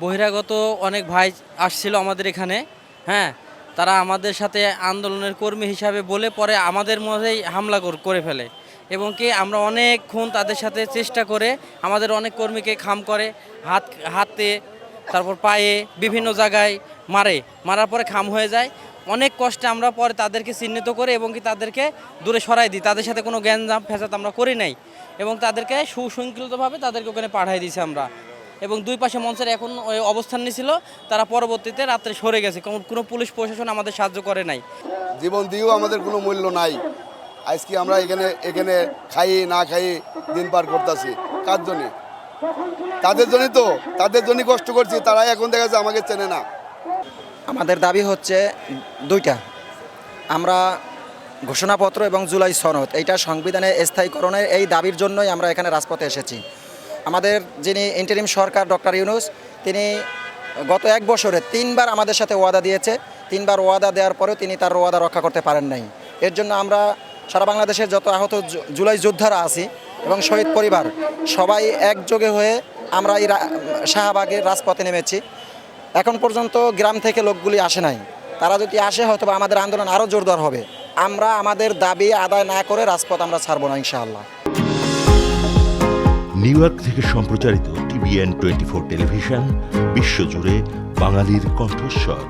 বহিরাগত অনেক ভাই আসছিল আমাদের এখানে। হ্যাঁ, তারা আমাদের সাথে আন্দোলনের কর্মী হিসাবে বলে পরে আমাদের মধ্যেই হামলা করে ফেলে এবং কি আমরা অনেকক্ষণ তাদের সাথে চেষ্টা করে আমাদের অনেক কর্মীকে খাম করে, হাতে, তারপর পায়ে, বিভিন্ন জায়গায় মারার পরে খাম হয়ে যায়। অনেক কষ্টে আমরা পরে তাদেরকে চিহ্নিত করে এবং কি তাদেরকে দূরে সরাই দিই। তাদের সাথে কোনো গ্যাঞ্জাম ফ্যাসাদ আমরা করি নাই এবং তাদেরকে সুশৃঙ্খলিতভাবে তাদেরকে ওখানে পাঠাই দিয়েছি আমরা। এবং দুই পাশে মঞ্চের এখন ওই অবস্থান নিয়েছিল, তারা পরবর্তীতে রাত্রে সরে গেছে, কোনো পুলিশ প্রশাসন আমাদের সাহায্য করে নাই। জীবন দিয়েও আমাদের কোনো মূল্য নাই। আজকে আমরা এখানে খাই না খাই দিন পার করতেছি। কার জন্যে? তাদের জন্যই কষ্ট করছি। তারাই এখন দেখা যাচ্ছে আমাকে চেনে না। আমাদের দাবি হচ্ছে দুইটা। আমরা ঘোষণাপত্র এবং জুলাই সনদ এইটা সংবিধানে স্থায়ীকরণের এই দাবির জন্যই আমরা এখানে রাজপথে এসেছি। আমাদের যিনি ইন্টারিম সরকার ডক্টর ইউনূস, তিনি গত 1 বছরে 3বার আমাদের সাথে ওয়াদা দিয়েছে। 3বার ওয়াদা দেওয়ার পরেও তিনি তার ওয়াদা রক্ষা করতে পারেন নাই। এর জন্য আমরা সারা বাংলাদেশের যত আহত জুলাই যোদ্ধারা আছি এবং শহীদ পরিবার সবাই একযোগে হয়ে আমরা এই শাহবাগের রাজপথে নেমেছি। এখন পর্যন্ত গ্রাম থেকে লোকগুলি আসে নাই। তারা যদি আসে হয়তো আমাদের আন্দোলন আরও জোরদার হবে। আমরা আমাদের দাবি আদায় না করে রাজপথ আমরা ছাড়ব না ইনশাআল্লাহ। নিউ ইয়র্ক থেকে সম্প্রচারিত TVN 24 টেলিভিশন বিশ্বজুড়ে বাঙালির কণ্ঠস্বর।